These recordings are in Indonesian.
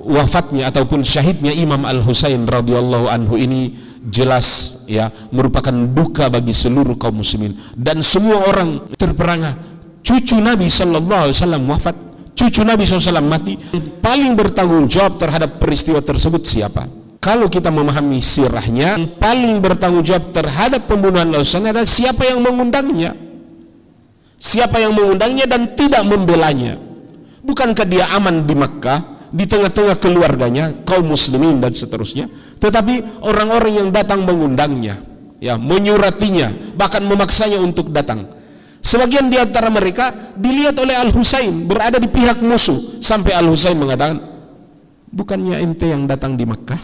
wafatnya ataupun syahidnya Imam Al-Husain radhiyallahu anhu ini jelas ya merupakan duka bagi seluruh kaum muslimin dan semua orang terperangah. Cucu Nabi sallallahu alaihi wasallam wafat, cucu Nabi SAW mati. Paling bertanggung jawab terhadap peristiwa tersebut siapa? Kalau kita memahami sirahnya, paling bertanggung jawab terhadap pembunuhan Al-Husain adalah siapa yang mengundangnya, siapa yang mengundangnya dan tidak membelanya. Bukankah dia aman di Makkah, di tengah-tengah keluarganya, kaum muslimin dan seterusnya, tetapi orang-orang yang datang mengundangnya, ya, menyuratinya, bahkan memaksanya untuk datang. Sebagian di antara mereka dilihat oleh Al-Husain berada di pihak musuh, sampai Al-Husain mengatakan, bukannya ente yang datang di Makkah?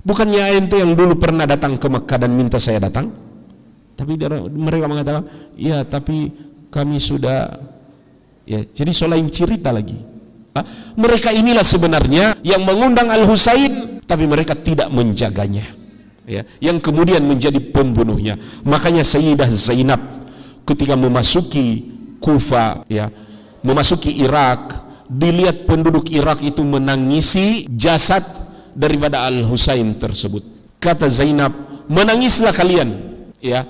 Bukannya ente yang dulu pernah datang ke Makkah dan minta saya datang? Tapi mereka mengatakan, ya tapi kami sudah, ya, jadi selain cerita lagi. Mereka inilah sebenarnya yang mengundang Al-Husain, tapi mereka tidak menjaganya, ya, yang kemudian menjadi pembunuhnya. Makanya Sayyidah Zainab ketika memasuki Kufa, ya, memasuki Irak, dilihat penduduk Irak itu menangisi jasad daripada Al-Husain tersebut. Kata Zainab, menangislah kalian, ya,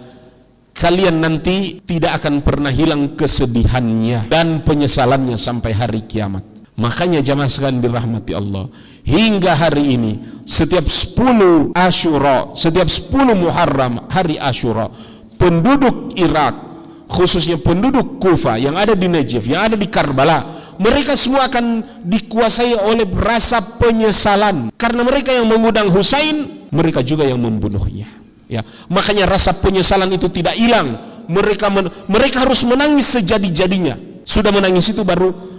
kalian nanti tidak akan pernah hilang kesedihannya dan penyesalannya sampai hari kiamat. Makanya jamaah sekalian dirahmati Allah, hingga hari ini setiap 10 Asyura, setiap 10 Muharram, hari Asyura, penduduk Irak, khususnya penduduk Kufa yang ada di Najaf, yang ada di Karbala, mereka semua akan dikuasai oleh rasa penyesalan karena mereka yang mengundang Husain, mereka juga yang membunuhnya, ya. Makanya rasa penyesalan itu tidak hilang. Mereka harus menangis sejadi-jadinya. Sudah menangis itu baru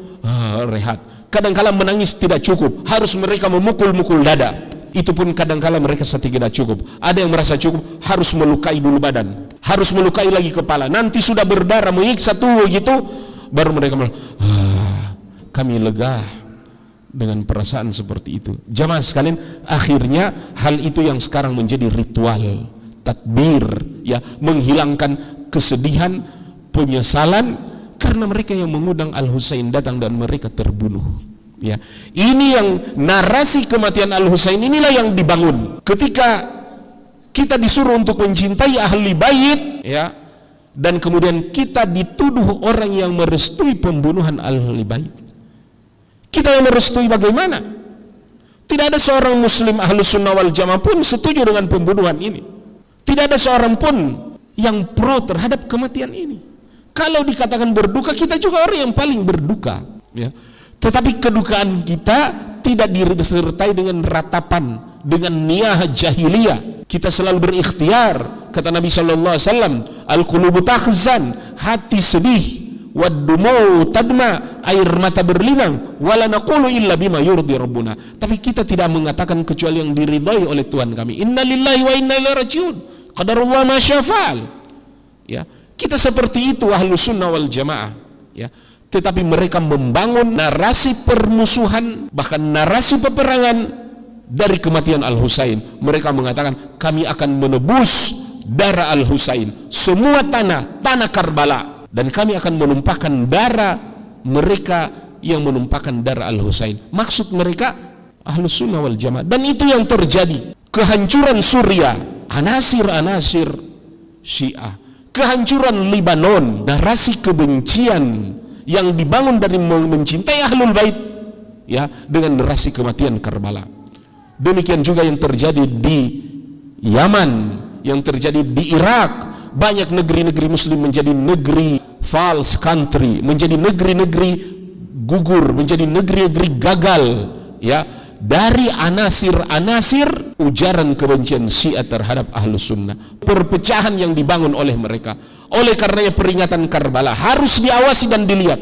rehat. Kadang-kala menangis tidak cukup, harus mereka memukul-mukul dada. Itu pun kadang-kala mereka tidak cukup. Ada yang merasa cukup, harus melukai dulu badan, harus melukai lagi kepala. Nanti sudah berdarah, menyiksa tubuh gitu, baru mereka kami lega dengan perasaan seperti itu. Jamaah sekalian, akhirnya hal itu yang sekarang menjadi ritual takbir, ya, menghilangkan kesedihan, penyesalan karena mereka yang mengundang Al-Husain datang dan mereka terbunuh, ya. Ini yang narasi kematian Al-Husain inilah yang dibangun ketika kita disuruh untuk mencintai ahli bait, ya, dan kemudian kita dituduh orang yang merestui pembunuhan ahli bait. Kita yang merestui bagaimana? Tidak ada seorang muslim Ahlus Sunnah wal Jamaah pun setuju dengan pembunuhan ini. Tidak ada seorang pun yang pro terhadap kematian ini. Kalau dikatakan berduka, kita juga orang yang paling berduka, ya. Tetapi kedukaan kita tidak disertai dengan ratapan, dengan niyah jahiliyah. Kita selalu berikhtiar. Kata Nabi SAW, al-qulubu tahzan, hati sedih, wad-dumu tadma, air mata berlinang, wala naqulu illa bima yurdi rabbuna. Tapi kita tidak mengatakan kecuali yang diridhai oleh Tuhan kami. Inna lillahi wa inna ilaihi rajiun, qadarullah ma syafa'al, ya. Kita seperti itu Ahlus Sunnah wal Jamaah, ya. Tetapi mereka membangun narasi permusuhan, bahkan narasi peperangan dari kematian Al-Husain. Mereka mengatakan kami akan menebus darah Al-Husain, semua tanah Karbala, dan kami akan menumpahkan darah mereka yang menumpahkan darah Al-Husain. Maksud mereka Ahlus Sunnah wal Jamaah. Dan itu yang terjadi. Kehancuran Suriah, anasir-anasir Syiah, kehancuran Libanon, narasi kebencian yang dibangun dari mencintai Ahlul Bait, ya, dengan narasi kematian Karbala. Demikian juga yang terjadi di Yaman, yang terjadi di Irak. Banyak negeri-negeri muslim menjadi negeri false country, menjadi negeri-negeri gugur, menjadi negeri-negeri gagal, ya, dari anasir-anasir ujaran kebencian Syiah terhadap Ahlus Sunnah. Perpecahan yang dibangun oleh mereka. Oleh karenanya peringatan Karbala harus diawasi dan dilihat.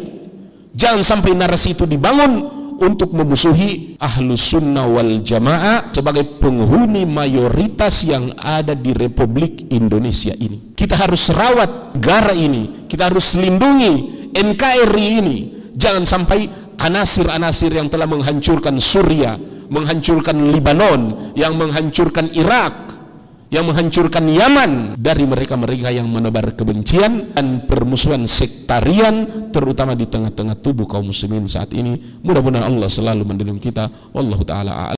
Jangan sampai narasi itu dibangun untuk memusuhi Ahlus Sunnah wal Jamaah sebagai penghuni mayoritas yang ada di Republik Indonesia ini. Kita harus rawat negara ini, kita harus lindungi NKRI ini. Jangan sampai anasir-anasir yang telah menghancurkan Suriah, menghancurkan Libanon, yang menghancurkan Irak, yang menghancurkan Yaman dari mereka-mereka yang menebar kebencian dan permusuhan sektarian, terutama di tengah-tengah tubuh kaum muslimin saat ini. Mudah-mudahan Allah selalu mendukung kita. Wallahu taala a'lam.